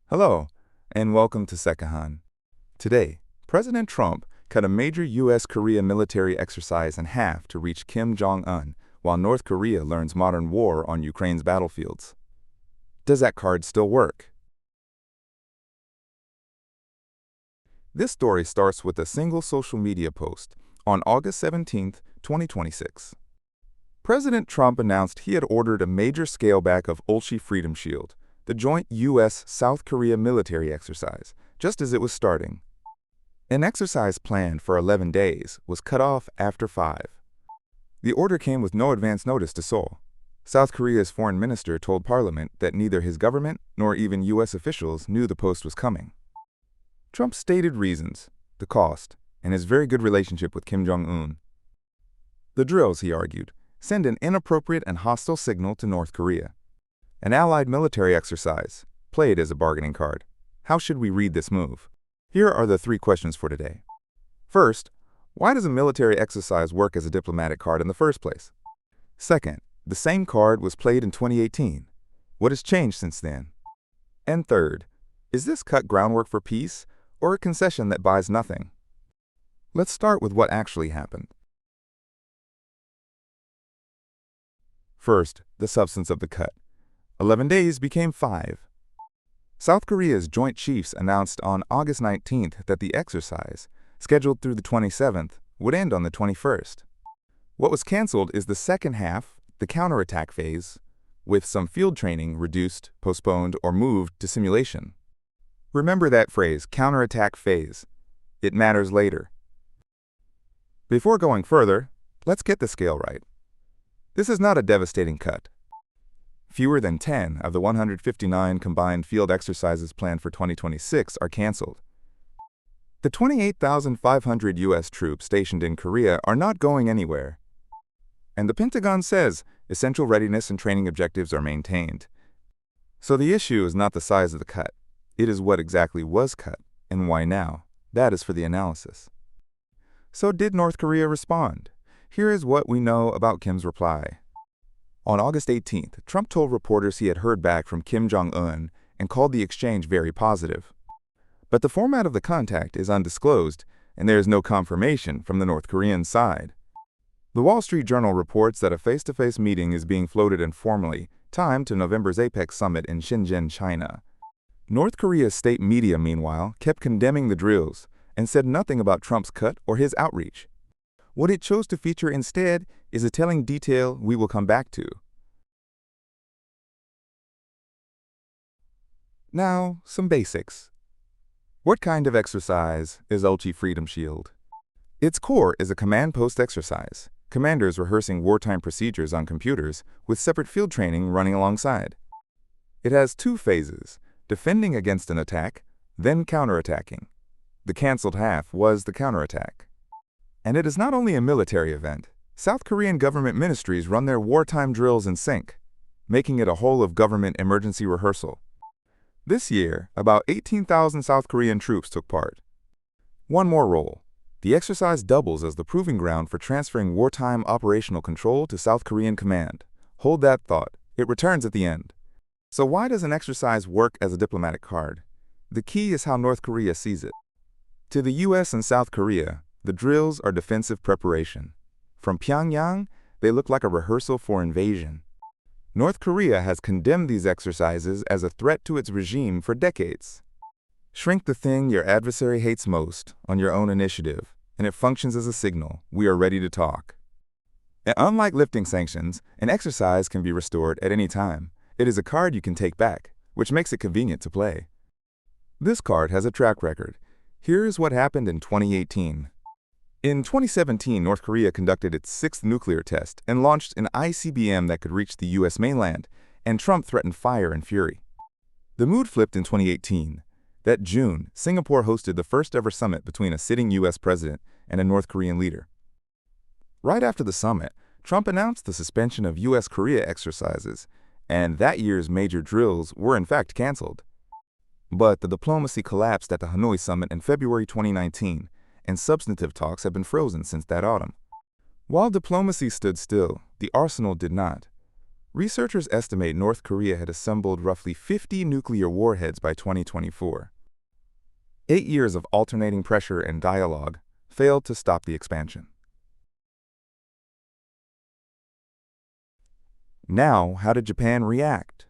Hello, and welcome to Sekahan. Today, President Trump cut a major U.S.-Korea military exercise in half to reach Kim Jong Un, while North Korea learns modern war on Ukraine's battlefields. Does that card still work? This story starts with a single social media post on August 17, 2026. President Trump announced he had ordered a major scale-back of Ulchi Freedom Shield, the joint U.S.-South Korea military exercise, just as it was starting. An exercise planned for 11 days was cut off after 5. The order came with no advance notice to Seoul. South Korea's foreign minister told Parliament that neither his government nor even U.S. officials knew the post was coming. Trump stated reasons, the cost, and his very good relationship with Kim Jong Un. The drills, he argued, send an inappropriate and hostile signal to North Korea. An allied military exercise, played as a bargaining card. How should we read this move? Here are the 3 questions for today. First, why does a military exercise work as a diplomatic card in the first place? Second, the same card was played in 2018. What has changed since then? And third, is this cut groundwork for peace or a concession that buys nothing? Let's start with what actually happened. First, the substance of the cut. 11 days became 5. South Korea's Joint Chiefs announced on August 19th that the exercise, scheduled through the 27th, would end on the 21st. What was canceled is the second half, the counterattack phase, with some field training reduced, postponed, or moved to simulation. Remember that phrase, counterattack phase. It matters later. Before going further, let's get the scale right. This is not a devastating cut. Fewer than 10 of the 159 combined field exercises planned for 2026 are canceled. The 28,500 U.S. troops stationed in Korea are not going anywhere. And the Pentagon says essential readiness and training objectives are maintained. So the issue is not the size of the cut. It is what exactly was cut and why now. That is for the analysis. So did North Korea respond? Here is what we know about Kim's reply. On August 18th, Trump told reporters he had heard back from Kim Jong Un and called the exchange very positive. But the format of the contact is undisclosed, and there is no confirmation from the North Korean side. The Wall Street Journal reports that a face-to-face meeting is being floated informally, timed to November's APEC summit in Shenzhen, China. North Korea's state media, meanwhile, kept condemning the drills and said nothing about Trump's cut or his outreach. What it chose to feature instead is a telling detail we will come back to. Now, some basics. What kind of exercise is Ulchi Freedom Shield? Its core is a command post exercise, commanders rehearsing wartime procedures on computers with separate field training running alongside. It has 2 phases, defending against an attack, then counterattacking. The canceled half was the counterattack. And it is not only a military event. South Korean government ministries run their wartime drills in sync, making it a whole-of-government emergency rehearsal. This year, about 18,000 South Korean troops took part. One more role. The exercise doubles as the proving ground for transferring wartime operational control to South Korean command. Hold that thought. It returns at the end. So why does an exercise work as a diplomatic card? The key is how North Korea sees it. To the U.S. and South Korea, the drills are defensive preparation. From Pyongyang, they look like a rehearsal for invasion. North Korea has condemned these exercises as a threat to its regime for decades. Shrink the thing your adversary hates most on your own initiative, and it functions as a signal, we are ready to talk. And unlike lifting sanctions, an exercise can be restored at any time. It is a card you can take back, which makes it convenient to play. This card has a track record. Here is what happened in 2018. In 2017, North Korea conducted its 6th nuclear test and launched an ICBM that could reach the U.S. mainland, and Trump threatened fire and fury. The mood flipped in 2018. That June, Singapore hosted the first-ever summit between a sitting U.S. president and a North Korean leader. Right after the summit, Trump announced the suspension of U.S.-Korea exercises, and that year's major drills were in fact canceled. But the diplomacy collapsed at the Hanoi summit in February 2019, and substantive talks have been frozen since that autumn. While diplomacy stood still, the arsenal did not. Researchers estimate North Korea had assembled roughly 50 nuclear warheads by 2024. 8 years of alternating pressure and dialogue failed to stop the expansion. Now, how did Japan react?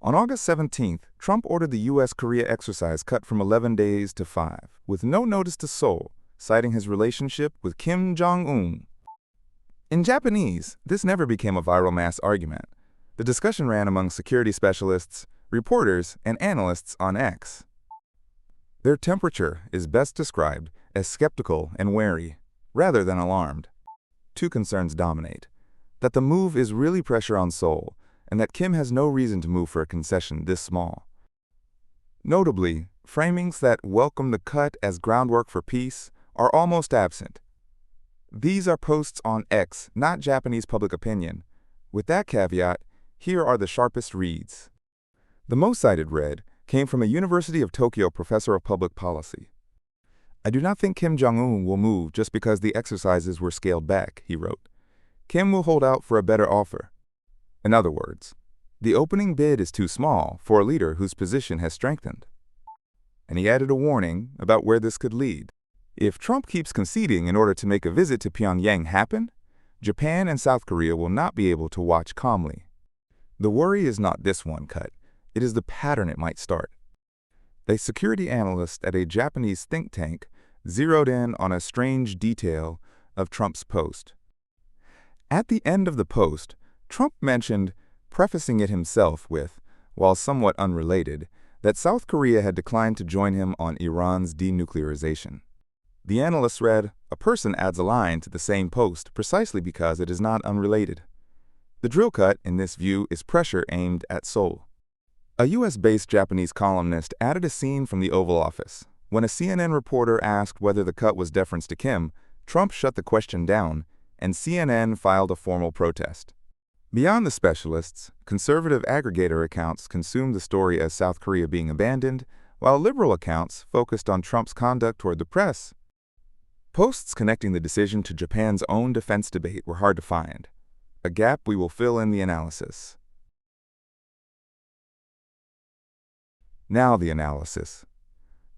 On August 17th, Trump ordered the U.S.-Korea exercise cut from 11 days to 5, with no notice to Seoul, citing his relationship with Kim Jong Un. In Japanese, this never became a viral mass argument. The discussion ran among security specialists, reporters, and analysts on X. Their temperature is best described as skeptical and wary, rather than alarmed. Two concerns dominate: that the move is really pressure on Seoul, and that Kim has no reason to move for a concession this small. Notably, framings that welcome the cut as groundwork for peace are almost absent. These are posts on X, not Japanese public opinion. With that caveat, here are the sharpest reads. The most cited read came from a University of Tokyo professor of public policy. "I do not think Kim Jong Un will move just because the exercises were scaled back," he wrote. "Kim will hold out for a better offer." In other words, the opening bid is too small for a leader whose position has strengthened. And he added a warning about where this could lead. If Trump keeps conceding in order to make a visit to Pyongyang happen, Japan and South Korea will not be able to watch calmly. The worry is not this one cut, it is the pattern it might start. A security analyst at a Japanese think tank zeroed in on a strange detail of Trump's post. At the end of the post, Trump mentioned, prefacing it himself with, while somewhat unrelated, that South Korea had declined to join him on Iran's denuclearization. The analyst read, "A person adds a line to the same post precisely because it is not unrelated." The drill cut, in this view, is pressure aimed at Seoul. A U.S.-based Japanese columnist added a scene from the Oval Office. When a CNN reporter asked whether the cut was deference to Kim, Trump shut the question down, and CNN filed a formal protest. Beyond the specialists, conservative aggregator accounts consumed the story as South Korea being abandoned, while liberal accounts focused on Trump's conduct toward the press. Posts connecting the decision to Japan's own defense debate were hard to find, a gap we will fill in the analysis. Now the analysis.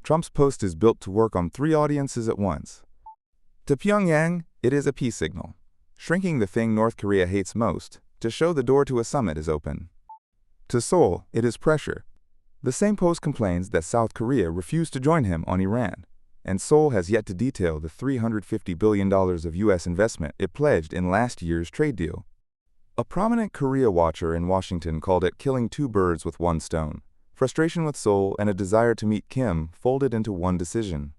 Trump's post is built to work on 3 audiences at once. To Pyongyang, it is a peace signal, shrinking the thing North Korea hates most, to show the door to a summit is open. To Seoul, it is pressure. The same post complains that South Korea refused to join him on Iran, and Seoul has yet to detail the $350 billion of U.S. investment it pledged in last year's trade deal. A prominent Korea watcher in Washington called it killing 2 birds with 1 stone. Frustration with Seoul and a desire to meet Kim folded into one decision.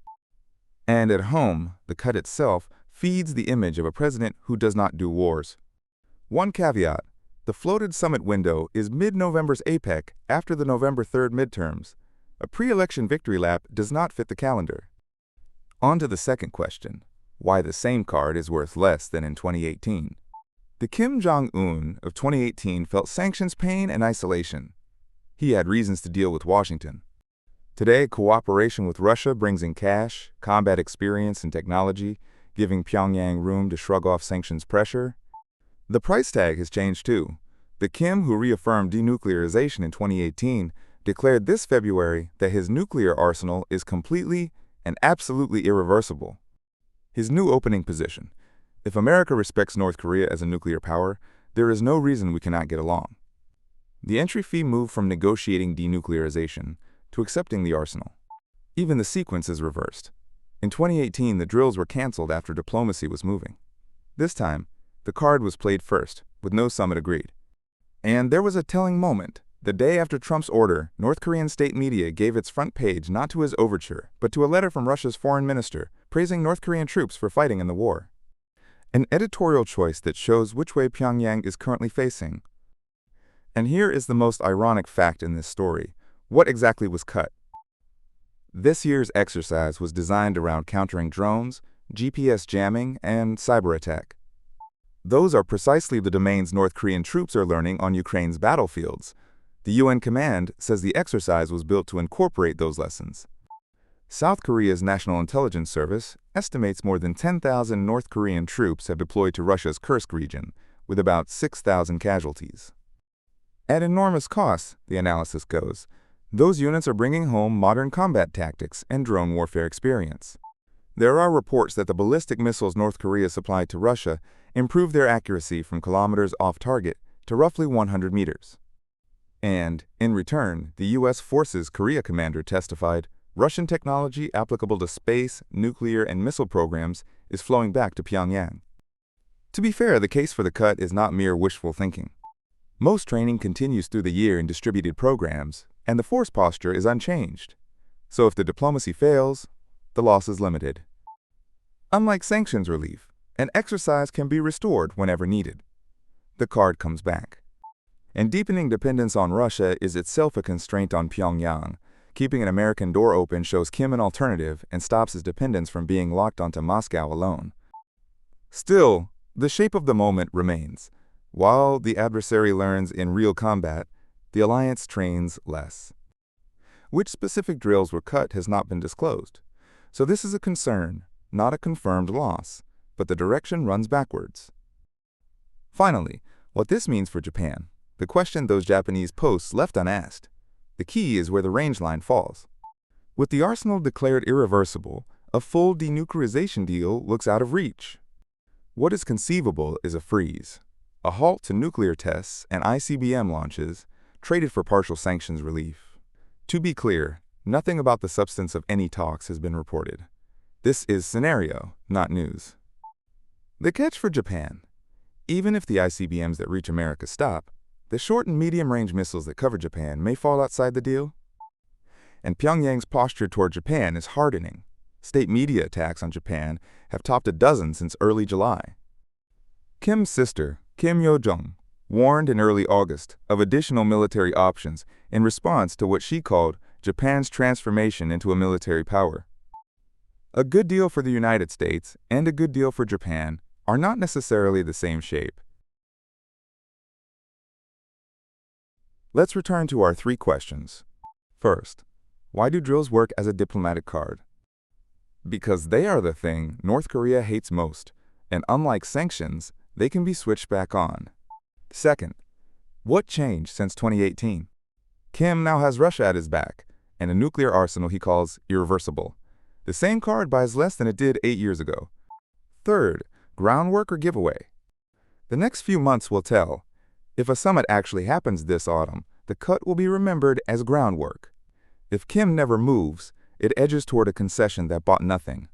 And at home, the cut itself feeds the image of a president who does not do wars. One caveat: the floated summit window is mid-November's APEC after the November 3rd midterms. A pre-election victory lap does not fit the calendar. On to the second question: why the same card is worth less than in 2018. The Kim Jong Un of 2018 felt sanctions pain and isolation. He had reasons to deal with Washington. Today, cooperation with Russia brings in cash, combat experience, and technology, giving Pyongyang room to shrug off sanctions pressure. The price tag has changed too. The Kim who reaffirmed denuclearization in 2018 declared this February that his nuclear arsenal is completely and absolutely irreversible. His new opening position: if America respects North Korea as a nuclear power, there is no reason we cannot get along. The entry fee moved from negotiating denuclearization to accepting the arsenal. Even the sequence is reversed. In 2018, the drills were canceled after diplomacy was moving. This time, the card was played first, with no summit agreed. And there was a telling moment. The day after Trump's order, North Korean state media gave its front page not to his overture, but to a letter from Russia's foreign minister, praising North Korean troops for fighting in the war. An editorial choice that shows which way Pyongyang is currently facing. And here is the most ironic fact in this story: what exactly was cut? This year's exercise was designed around countering drones, GPS jamming, and cyber attack. Those are precisely the domains North Korean troops are learning on Ukraine's battlefields. The UN command says the exercise was built to incorporate those lessons. South Korea's National Intelligence Service estimates more than 10,000 North Korean troops have deployed to Russia's Kursk region, with about 6,000 casualties. At enormous cost, the analysis goes, those units are bringing home modern combat tactics and drone warfare experience. There are reports that the ballistic missiles North Korea supplied to Russia improved their accuracy from kilometers off target to roughly 100 meters. And, in return, the U.S. Forces Korea commander testified, Russian technology applicable to space, nuclear, and missile programs is flowing back to Pyongyang. To be fair, the case for the cut is not mere wishful thinking. Most training continues through the year in distributed programs, and the force posture is unchanged. So if the diplomacy fails, the loss is limited. Unlike sanctions relief, an exercise can be restored whenever needed. The card comes back. And deepening dependence on Russia is itself a constraint on Pyongyang. Keeping an American door open shows Kim an alternative and stops his dependence from being locked onto Moscow alone. Still, the shape of the moment remains. While the adversary learns in real combat, the alliance trains less. Which specific drills were cut has not been disclosed. So this is a concern, not a confirmed loss, but the direction runs backwards. Finally, what this means for Japan, the question those Japanese posts left unasked. The key is where the range line falls. With the arsenal declared irreversible, a full denuclearization deal looks out of reach. What is conceivable is a freeze, a halt to nuclear tests and ICBM launches, traded for partial sanctions relief. To be clear, nothing about the substance of any talks has been reported. This is scenario, not news. The catch for Japan. Even if the ICBMs that reach America stop, the short and medium-range missiles that cover Japan may fall outside the deal. And Pyongyang's posture toward Japan is hardening. State media attacks on Japan have topped a dozen since early July. Kim's sister, Kim Jong Un, warned in early August of additional military options in response to what she called Japan's transformation into a military power. A good deal for the United States and a good deal for Japan are not necessarily the same shape. Let's return to our three questions. First, why do drills work as a diplomatic card? Because they are the thing North Korea hates most, and unlike sanctions, they can be switched back on. Second, what changed since 2018? Kim now has Russia at his back, and a nuclear arsenal he calls irreversible. The same card buys less than it did 8 years ago. Third, groundwork or giveaway? The next few months will tell. If a summit actually happens this autumn, the cut will be remembered as groundwork. If Kim never moves, it edges toward a concession that bought nothing.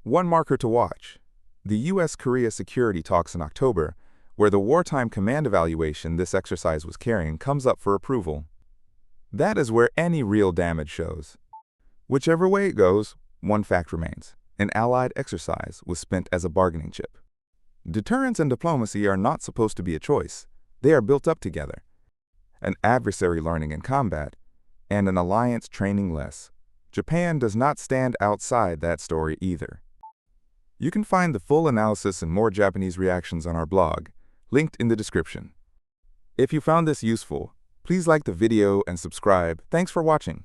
One marker to watch. The U.S.-Korea security talks in October, where the wartime command evaluation this exercise was carrying comes up for approval. That is where any real damage shows. Whichever way it goes, one fact remains. An Allied exercise was spent as a bargaining chip. Deterrence and diplomacy are not supposed to be a choice. They are built up together. An adversary learning in combat, and an alliance training less. Japan does not stand outside that story either. You can find the full analysis and more Japanese reactions on our blog, linked in the description. If you found this useful, please like the video and subscribe. Thanks for watching.